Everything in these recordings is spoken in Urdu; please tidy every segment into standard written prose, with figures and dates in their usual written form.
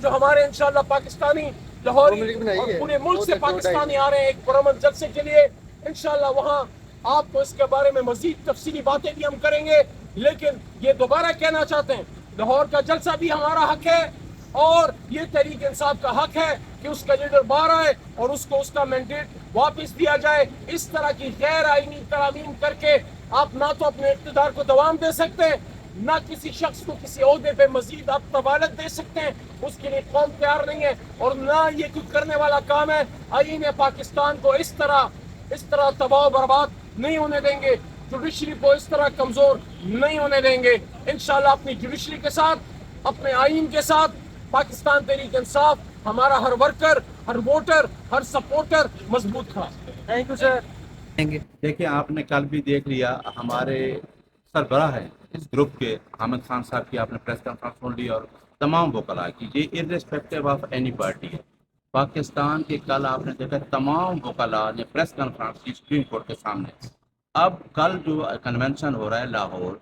جو ہمارے انشاءاللہ پاکستانی لاہوری اور پورے ملک سے پاکستانی آ رہے ہیں ایک پرامن جلسے کے لیے، انشاءاللہ وہاں آپ کو اس کے بارے میں مزید تفصیلی باتیں بھی ہم کریں گے. لیکن یہ دوبارہ کہنا چاہتے ہیں لاہور کا جلسہ بھی ہمارا حق ہے اور یہ تحریک انصاف کا حق ہے کہ اس کا لیڈر باہر آئے اور اس کو اس کا مینڈیٹ واپس دیا جائے. اس طرح کی غیر آئینی ترامیم کر کے آپ نہ تو اپنے اقتدار کو دوام دے سکتے ہیں، نہ کسی شخص کو کسی عہدے پہ مزید آپ طوالت دے سکتے ہیں. اس کے لیے قوم تیار نہیں ہے اور نہ یہ کوئی کرنے والا کام ہے. آئین پاکستان کو اس طرح تباہ و برباد نہیں ہونے دیں گے، جوڈیشری کو اس طرح کمزور نہیں ہونے دیں گے. انشاءاللہ اپنی جوڈیشری کے ساتھ، اپنے آئین کے ساتھ پاکستان تحریک انصاف، ہمارا ہر ورکر، ہر ووٹر، ہر سپورٹر مضبوط تھا. Thank you sir. دیکھیں آپ نے کل بھی دیکھ لیا، ہمارے سربراہ ہیں اس گروپ کے حامد خان صاحب کی آپ نے پریس کانفرنس سن لی اور تمام وکلاء کی. یہ ارریسپیکٹو آف اینی پارٹی ہے. پاکستان کے کل آپ نے دیکھا تمام وکلاء نے پریس کانفرنس کی سپریم کورٹ کے سامنے. اب کل جو کنونشن ہو رہا ہے لاہور،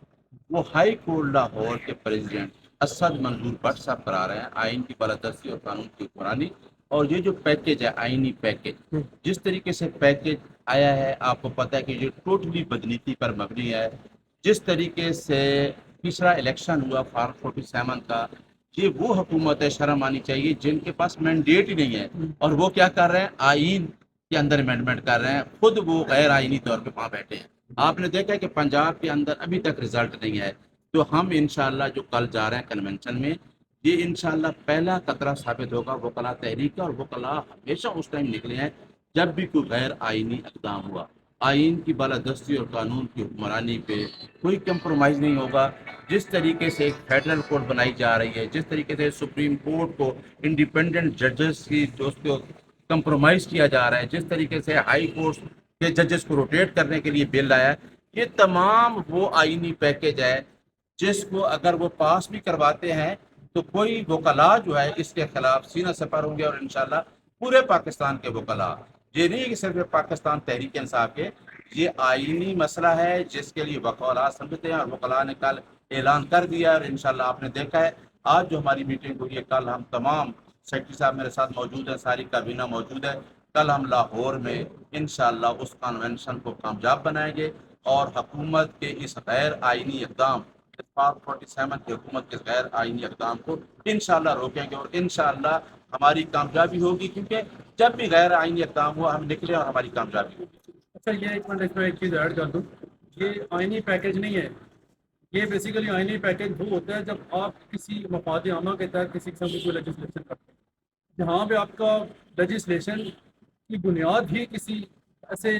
وہ ہائی کورٹ لاہور کے پریزیڈنٹ اسد منظور بٹ صاحب کرا رہے ہیں آئین کی بالادستی اور قانون کی حکمرانی. اور یہ جو پیکیج ہے آئینی پیکیج، جس طریقے سے پیکیج آیا ہے آپ کو پتہ ہے کہ یہ ٹوٹلی بدنیتی پر مبنی ہے. جس طریقے سے پچھلا الیکشن ہوا فارم 47 کا، یہ وہ حکومت ہے، شرم آنی چاہیے، جن کے پاس مینڈیٹ ہی نہیں ہے اور وہ کیا کر رہے ہیں، آئین کے اندر امینڈمنٹ کر رہے ہیں. خود وہ غیر آئینی طور پہ وہاں بیٹھے ہیں. آپ نے دیکھا ہے کہ پنجاب کے اندر ابھی تک رزلٹ نہیں ہے. تو ہم انشاءاللہ جو کل جا رہے ہیں کنونشن میں، یہ انشاءاللہ پہلا قطرہ ثابت ہوگا وکلاء تحریک کا. اور وکلاء ہمیشہ اس ٹائم نکلے ہیں جب بھی کوئی غیر آئینی اقدام ہوا. آئین کی بالادستی اور قانون کی حکمرانی پہ کوئی کمپرومائز نہیں ہوگا. جس طریقے سے ایک فیڈرل کورٹ بنائی جا رہی ہے، جس طریقے سے سپریم کورٹ کو انڈیپینڈنٹ ججز کی جو اس کو کمپرومائز کیا جا رہا ہے، جس طریقے سے ہائی کورٹ کے ججز کو روٹیٹ کرنے کے لیے بل آیا ہے، یہ تمام وہ آئینی پیکیج ہے جس کو اگر وہ پاس بھی کرواتے ہیں تو کوئی وکلاء جو ہے اس کے خلاف سینہ سپر ہوں گے. اور انشاءاللہ پورے پاکستان کے وکلاء، یہ نہیں کہ صرف پاکستان تحریک انصاف کے، یہ آئینی مسئلہ ہے جس کے لیے وکلاء سمجھتے ہیں. اور وکلاء نے کل اعلان کر دیا اور انشاءاللہ آپ نے دیکھا ہے آج جو ہماری میٹنگ ہوئی ہے، کل ہم تمام سیکرٹری صاحب میرے ساتھ موجود ہیں، ساری کابینہ موجود ہے. کل ہم لاہور میں انشاءاللہ اس کنونشن کو کامیاب بنائیں گے اور حکومت کے اس غیر آئینی اقدام، 47 کی حکومت کے غیر آئینی اقدام کو انشاءاللہ روکیں گے. اور انشاءاللہ ہماری کامیابی ہوگی، کیونکہ جب بھی غیر آئینی اقدام ہوا ہم نکلے اور ہماری کامیابی ہوگی. اچھا، یہ ایک منٹ اس میں ایک چیز ایڈ کر دوں. یہ آئینی پیکیج نہیں ہے. یہ بیسیکلی آئینی پیکیج وہ ہوتا ہے جب آپ کسی مفاد عامہ کے تحت کسی قسم کی کوئی لیجسلیشن کرتے ہیں، جہاں پہ آپ کا لیجسلیشن کی بنیاد ہی کسی ایسے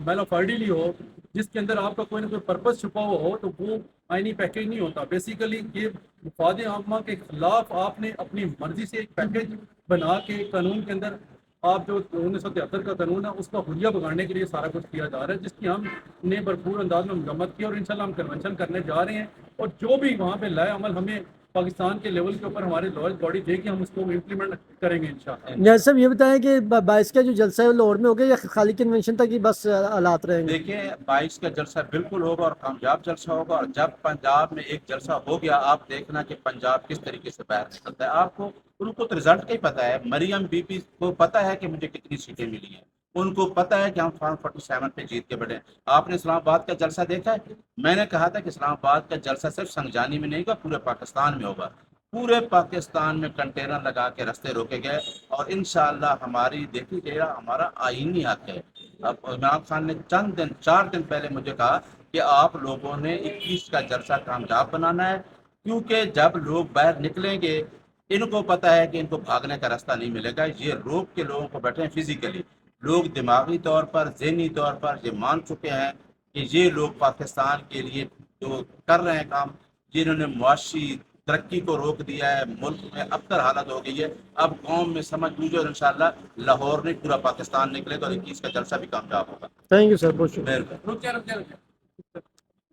مینوفائڈلی ہو جس کے اندر آپ کا کوئی نہ کوئی پرپس چھپا ہوا ہو، تو وہ آئینی پیکیج نہیں ہوتا. بیسیکلی یہ مفاد عامہ کے خلاف آپ نے اپنی مرضی سے ایک پیکیج بنا کے قانون کے اندر، آپ جو 1973 کا قانون ہے اس کا حلیہ بگاڑنے کے لیے سارا کچھ کیا جا رہا ہے، جس کی ہم نے بھرپور انداز میں مذمت کی. اور انشاءاللہ ہم کنونشن کرنے جا رہے ہیں اور جو بھی وہاں پہ لائے عمل ہمیں پاکستان کے لیول کے اوپر ہمارے لوئر باڈی دے کے ہم اس کو امپلیمنٹ کریں گے انشاءاللہ. جیسے صاحب یہ بتائیں کہ 22 کا جو جلسہ ہے وہ لاہور میں ہوگا یا خالی کنونشن تک ہی بس حالات رہیں گے؟ دیکھیں 22 کا جلسہ بالکل ہوگا اور کامیاب جلسہ ہوگا. اور جب پنجاب میں ایک جلسہ ہو گیا، آپ دیکھنا کہ پنجاب کس طریقے سے باہر نکلتا ہے. آپ کو ان کو تو رزلٹ کا ہی پتا ہے. مریم بی بی کو پتا ہے کہ مجھے کتنی سیٹیں ملی ہیں، ان کو پتا ہے کہ ہم فارم 47 پہ جیت کے بیٹھے. آپ نے اسلام آباد کا جلسہ دیکھا ہے؟ میں نے کہا تھا کہ اسلام آباد کا جلسہ صرف سنگجانی میں نہیں ہوگا، پورے پاکستان میں ہوگا. پورے پاکستان میں کنٹینر لگا کے رستے روکے گئے اور انشاءاللہ ہماری دیکھی گیا ہمارا آئینی حق ہے. اب عمران خان نے 4 دن پہلے مجھے کہا کہ آپ لوگوں نے 21 کا جلسہ کامیاب بنانا ہے، کیونکہ جب لوگ باہر نکلیں گے ان کو پتا ہے کہ ان کو بھاگنے کا راستہ نہیں ملے گا. یہ روک کے لوگوں کو بیٹھے ہیں فزیکلی. لوگ دماغی طور پر، ذہنی طور پر یہ مان چکے ہیں کہ یہ لوگ پاکستان کے لیے جو کر رہے ہیں کام، جنہوں نے معاشی ترقی کو روک دیا ہے، ملک میں ابتر حالت ہو گئی ہے. اب قوم میں سمجھ بوجھو اور انشاءاللہ لاہور نہیں پورا پاکستان نکلے گا اور 21 کا جلسہ بھی کامیاب ہوگا. تھینک یو سر، بہت شکریہ. مہربانی.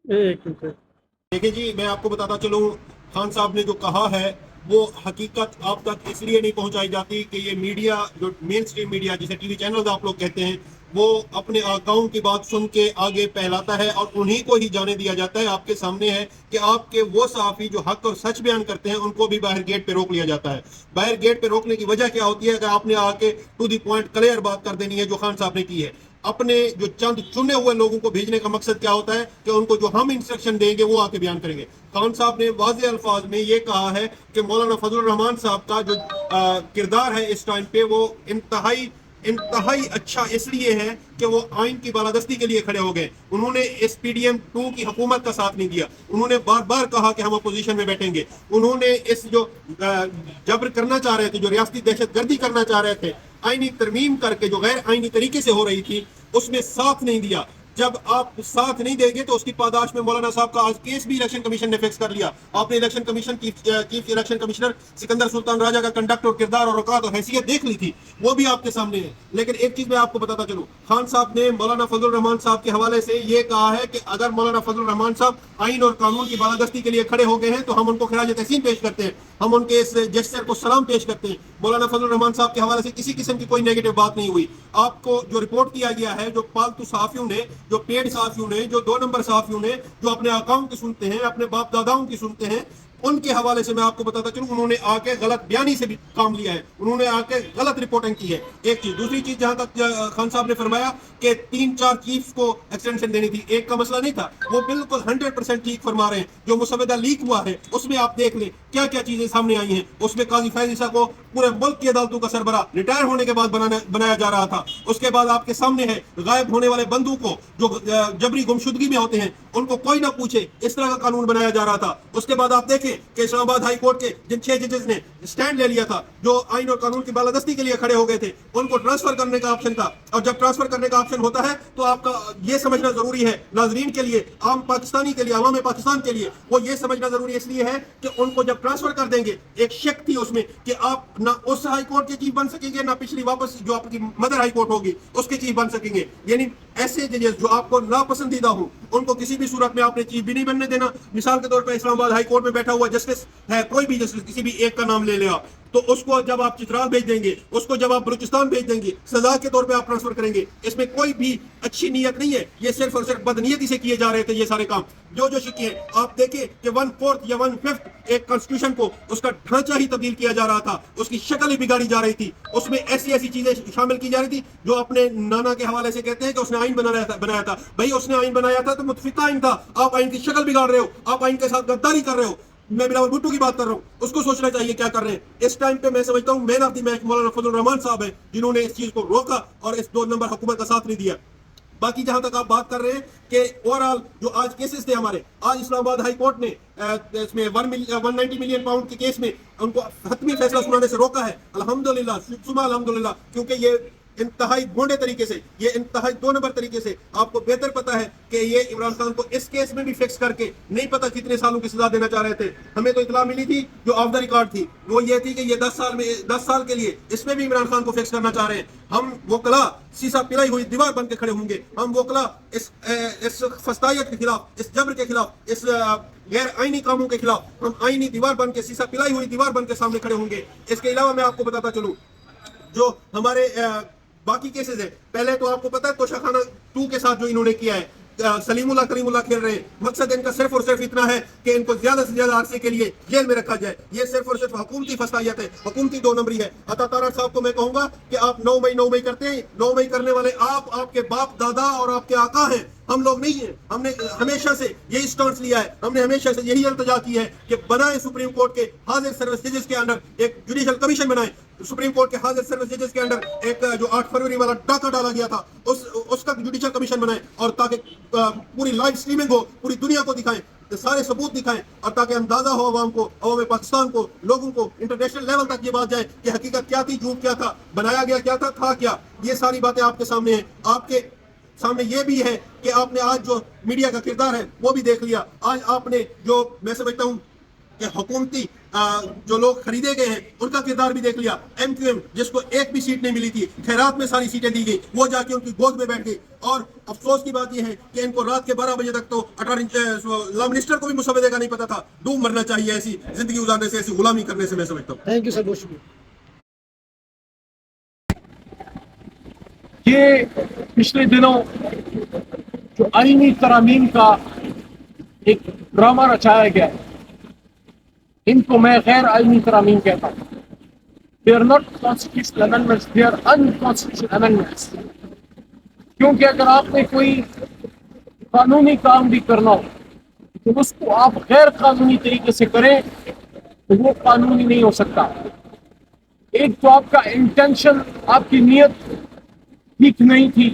ایک منٹ. دیکھیں جی، میں آپ کو بتاتا چلوں، خان صاحب نے جو کہا ہے وہ حقیقت آپ تک اس لیے نہیں پہنچائی جاتی کہ یہ میڈیا، جو مین سٹریم میڈیا جسے ٹی وی چینلز آپ لوگ کہتے ہیں، وہ اپنے آقاؤں کی بات سن کے آگے پھیلاتا ہے اور انہی کو ہی جانے دیا جاتا ہے. آپ کے سامنے ہے کہ آپ کے وہ صحافی جو حق اور سچ بیان کرتے ہیں ان کو بھی باہر گیٹ پہ روک لیا جاتا ہے. باہر گیٹ پہ روکنے کی وجہ کیا ہوتی ہے کہ آپ نے آ کے ٹو دی پوائنٹ کلیئر بات کر دینی ہے جو خان صاحب نے کی ہے. اپنے جو چند چنے ہوئے لوگوں کو بھیجنے کا مقصد کیا ہوتا ہے کہ ان کو جو ہم انسٹرکشن دیں گے وہ آ کے بیان کریں گے. خان صاحب نے واضح الفاظ میں یہ کہا ہے کہ مولانا فضل الرحمان صاحب کا جو کردار ہے اس ٹائم پہ وہ انتہائی اچھا اس لیے ہے کہ وہ آئین کی بالادستی کے لیے کھڑے ہو گئے. انہوں نے اس پی ڈی ایم 2 کی حکومت کا ساتھ نہیں دیا. انہوں نے بار بار کہا کہ ہم اپوزیشن میں بیٹھیں گے. انہوں نے اس جو جبر کرنا چاہ رہے تھے, جو ریاستی دہشت گردی کرنا چاہ رہے تھے, آئینی ترمیم کر کے جو غیر آئینی طریقے سے ہو رہی تھی, اس میں ساتھ نہیں دیا. جب آپ ساتھ نہیں دیں گے تو اس کی پاداش میں مولانا صاحب کا آج کیس بھی الیکشن کمیشن نے فکس کر لیا. آپ نے election commission chief election commissioner Sikandar Sultan Raja کا کنڈکٹ اور کردار اور اوقات اور حیثیت دیکھ لی تھی, وہ بھی آپ کے سامنے ہے. لیکن ایک چیز میں آپ کو بتاتا چلوں, خان صاحب نے مولانا فضل الرحمان صاحب کے حوالے سے یہ کہا ہے کہ اگر مولانا فضل الرحمان صاحب آئین اور قانون کی بالادستی کے لیے کھڑے ہو گئے ہیں تو ہم ان کو خراج تحسین پیش کرتے ہیں, ہم ان کے اس جسچر کو سلام پیش کرتے ہیں. مولانا فضل الرحمان صاحب کے حوالے سے کسی قسم کی کوئی نیگیٹو بات نہیں ہوئی. آپ کو جو رپورٹ کیا گیا ہے, جو پالتو صحافیوں نے, جو پیڈ صحافیوں نے, جو 2 نمبر صحافیوں نے, جو اپنے آقاؤں کی سنتے ہیں, اپنے باپ داداؤں کی سنتے ہیں, ان کے حوالے سے میں آپ کو بتاتا چلوں انہوں نے آ کے غلط بیانی سے بھی کام لیا ہے, انہوں نے آ کے غلط رپورٹنگ کی ہے. ایک چیز. دوسری چیز, جہاں تک خان صاحب نے فرمایا کہ 3-4 چیفز کو ایکسٹینشن دینی تھی, ایک کا مسئلہ نہیں تھا, وہ بالکل 100% ٹھیک فرما رہے ہیں. جو مسودہ لیک ہوا ہے اس میں آپ دیکھ لیں کیا کیا چیزیں سامنے آئی ہیں. اس میں قاضی فیض عیسیٰ کو پورے ملک کی عدالتوں کا سربراہ ریٹائر ہونے کے بعد بنایا جا رہا تھا. اس کے بعد آپ کے سامنے ہے غائب ہونے والے بندوں کو جو جبری گمشدگی میں ہوتے ہیں ان کو کوئی نہ پوچھے, اس طرح کا قانون بنایا جا رہا تھا. اس کے بعد آپ دیکھیں کہ اسلام آباد ہائی کورٹ کے جن 6 ججز نے سٹینڈ لے لیا تھا, جو آئین اور قانون کی بالادستی کے لیے کھڑے ہو گئے تھے, ان کو ٹرانسفر کرنے کا آپشن تھا. اور جب ٹرانسفر کرنے کا آپشن ہوتا ہے تو آپ کا یہ سمجھنا ضروری ہے, ناظرین کے لیے, عام پاکستانی کے لیے, عوام پاکستان کے لیے وہ یہ سمجھنا ضروری اس لیے ہے کہ ان کو جب ٹرانسفر کر دیں گے, ایک شک تھی اس میں کہ آپ نہ اس ہائی کورٹ کے چیف بن سکیں گے, نہ پچھلی واپس جو آپ کی مدر ہائی کورٹ ہوگی اس کے چیف بن سکیں گے. یعنی ایسے ججز جو آپ کو ناپسندیدہ ہوں ان کو کسی بھی صورت میں آپ نے چیف بھی نہیں بننے دینا. مثال کے طور پہ اسلام آباد ہائی کورٹ میں بیٹھا ہوا جسٹس ہے, کوئی بھی جسٹس, کسی بھی ایک کا نام لے لیا, تو اس کو جب آپ چترال بھیج دیں گے, اس کو جب آپ بلوچستان بھیج دیں گے, سزا کے طور پہ آپ ٹرانسفر کریں گے. اس میں کوئی بھی اچھی نیت نہیں ہے, یہ صرف اور صرف بدنیتی سے کیے جا رہے تھے یہ سارے کام. جو شکی ہے آپ دیکھیں کہ 1/4 یا 1/5 ایک کانسٹیٹیوشن کو اس کا ڈھانچہ ہی تبدیل کیا جا رہا تھا, اس کی شکل ہی بگاڑی جا رہی تھی, اس میں ایسی چیزیں شامل کی جا رہی تھی جو اپنے نانا کے حوالے سے کہتے ہیں کہ اس نے آئین بنایا تھا. بھائی اس نے آئین بنایا تھا تو متفقہ آئین تھا, آپ آئین کی شکل بگاڑ رہے ہو, آپ آئین کے ساتھ غداری کر رہے ہو. میں بلاول بھٹو کی بات کر رہا ہوں, اس کو سوچنا چاہیے کیا کر رہے ہیں. اس ٹائم پہ میں سمجھتا ہوں مین آف دی میچ مولانا فضل الرحمان صاحب ہیں, جنہوں نے اس چیز کو روکا اور اس 2 نمبر حکومت کا ساتھ نہیں دیا. باقی جہاں تک آپ بات کر رہے ہیں کہ اوور آل جو آج کیسز تھے ہمارے, آج اسلام آباد ہائی کورٹ نے اس میں 190 ملین پاؤنڈ کے کیس میں ان کو حتمی فیصلہ سنانے سے روکا ہے. الحمدللہ ثم الحمدللہ, کیونکہ یہ انتہائی گونڈے طریقے سے, یہ انتہائی 2 نمبر طریقے سے, آپ کو بہتر پتا ہے کہ یہ عمران خان کو اس کیس میں بھی فکس کر کے نہیں پتا کتنے سالوں کی سزا دینا چاہ رہے تھے. ہمیں تو اطلاع ملی تھی جو آف دا ریکارڈ تھی, وہ یہ تھی کہ یہ 10 سال کے لیے اس میں بھی عمران خان کو فکس کرنا چاہ رہے ہیں. ہم وکلا سیسا پلائی ہوئی دیوار بن کے کھڑے ہوں گے, ہم وکلا اس فسطائیت کے خلاف, اس جبر کے خلاف, اس غیر آئینی کاموں کے خلاف ہم آئینی دیوار بن کے, سیسا پلائی ہوئی دیوار بن کے سامنے کھڑے ہوں گے. اس کے علاوہ میں آپ کو بتاتا چلوں جو ہمارے باقی کیسز ہیں, پہلے تو آپ کو پتا ہے توشہ خانہ 2 کے ساتھ جو انہوں نے کیا ہے, سلیم اللہ کریم اللہ کھیل رہے ہیں. مقصد ان کا صرف اور صرف اتنا ہے کہ ان کو زیادہ سے زیادہ عرصے کے لیے جیل میں رکھا جائے. یہ صرف اور صرف حکومتی فسطائیت ہے, حکومتی 2 نمبری ہے. عطا تارڑ صاحب کو میں کہوں گا کہ آپ 9 مئی کرتے ہیں, 9 مئی کرنے والے آپ کے باپ دادا اور آپ کے آقا ہیں, ہم لوگ نہیں ہیں. ہم نے ہمیشہ سے یہی سٹانس لیا ہے, ہم نے ہمیشہ سے یہی التجا کی ہے کہ بنائیں سپریم کورٹ کے حاضر سروس ججز کے انڈر ایک جوڈیشل کمیشن بنائیں. سپریم کورٹ کے حاضر سروس ججز کے انڈر ایک جو 8 فروری والا ڈاکہ ڈالا گیا تھا اس کا جوڈیشل کمیشن بنائیں, اور تاکہ پوری لائیو اسٹریمنگ ہو, پوری دنیا کو دکھائیں, سارے ثبوت دکھائیں, اور تاکہ اندازہ ہو عوام کو, عوام پاکستان کو, لوگوں کو, انٹرنیشنل لیول تک یہ بات جائے کہ حقیقت کیا تھی, جھوٹ کیا تھا, بنایا گیا کیا تھا کیا. یہ ساری باتیں آپ کے سامنے ہیں. آپ کے سامنے یہ بھی ہے کہ آپ نے آج جو میڈیا کا کردار ہے وہ بھی دیکھ لیا. آج آپ نے جو میں سمجھتا ہوں کہ حکومتی جو لوگ خریدے گئے ہیں ان کا کردار بھی دیکھ لیا. ایم کیو ایم جس کو ایک بھی سیٹ نہیں ملی تھی, خیرات میں ساری سیٹیں دی گئی, وہ جا کے ان کی گود میں بیٹھ گئی. اور افسوس کی بات یہ ہے کہ ان کو رات کے 12 بجے تک تو لا منسٹر کو بھی مسودے کا نہیں پتا تھا. ڈوب مرنا چاہیے ایسی زندگی گزارنے سے, ایسی غلامی کرنے سے, میں سمجھتا ہوں. تھینک یو سر, بہت شکریہ. یہ پچھلے دنوں جو آئینی ترامیم کا ایک ڈرامہ رچایا گیا ہے، ان کو میں غیر آئینی ترامیم کہتا ہوں. They are not constitutional amendments, they are unconstitutional amendments. کیونکہ اگر آپ نے کوئی قانونی کام بھی کرنا ہو تو اس کو آپ غیر قانونی طریقے سے کریں تو وہ قانونی نہیں ہو سکتا. ایک تو آپ کا انٹینشن، آپ کی نیت ٹھیک نہیں تھی،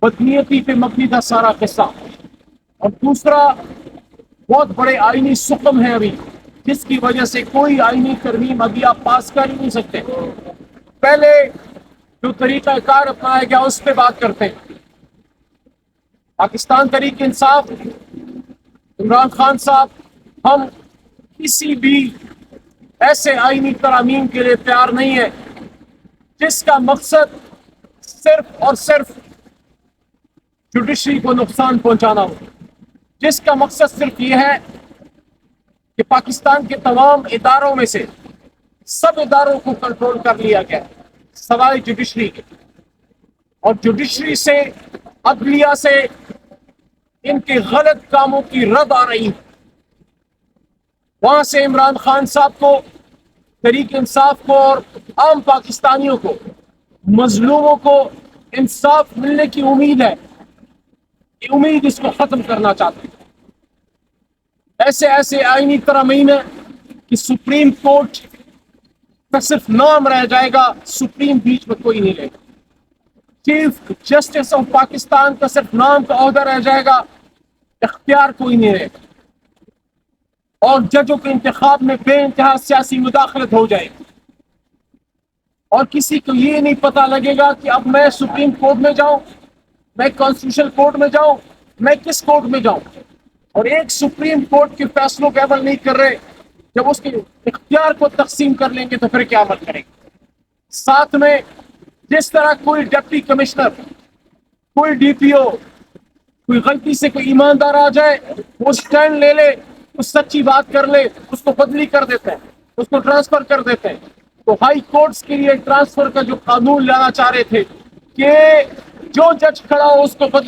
بدنیتی پہ مبنی تھا سارا قصہ. اور دوسرا بہت بڑے آئینی سقم ہے ابھی، جس کی وجہ سے کوئی آئینی ترمیم ابھی آپ پاس کر ہی نہیں سکتے. پہلے جو طریقہ کار اپنایا گیا اس پہ بات کرتے ہیں. پاکستان تحریک انصاف، عمران خان صاحب، ہم کسی بھی ایسے آئینی ترامیم کے لیے تیار نہیں ہے جس کا مقصد صرف اور صرف جوڈیشری کو نقصان پہنچانا ہو، جس کا مقصد صرف یہ ہے کہ پاکستان کے تمام اداروں میں سے سب اداروں کو کنٹرول کر لیا گیا سوائے جوڈیشری کے، اور جوڈیشری سے، عدلیہ سے ان کے غلط کاموں کی رد آ رہی ہے. وہاں سے عمران خان صاحب کو، تحریک انصاف کو اور عام پاکستانیوں کو، مظلوموں کو انصاف ملنے کی امید ہے. یہ امید اس کو ختم کرنا چاہتے ہیں. ایسے آئینی ترامیم ہیں کہ سپریم کورٹ کا صرف نام رہ جائے گا، سپریم بیچ میں کوئی نہیں رہے گا. چیف جسٹس آف پاکستان کا صرف نام کا عہدہ رہ جائے گا، اختیار کوئی نہیں رہے گا. اور ججوں کے انتخاب میں بے انتہا سیاسی مداخلت ہو جائے گی، اور کسی کو یہ نہیں پتہ لگے گا کہ اب میں سپریم کورٹ میں جاؤں، میں کانسٹیٹیوشنل کورٹ میں جاؤں، میں کس کورٹ میں جاؤں. اور ایک سپریم کورٹ کے فیصلوں کے عمل نہیں کر رہے، جب اس کے اختیار کو تقسیم کر لیں گے تو پھر کیا عمل کریں گے. ساتھ میں جس طرح کوئی ڈپٹی کمشنر، کوئی ڈی پی او، کوئی غلطی سے کوئی ایماندار آ جائے، وہ سٹینڈ لے لے، وہ سچی بات کر لے، اس کو بدلی کر دیتے ہیں، اس کو ٹرانسفر کر دیتے ہیں. تو ہائی کورٹس کے لیے ٹرانسفر کا جو قانون لانا چاہ رہے تھے کہ جو جج کھڑا ہو اس کو بدلی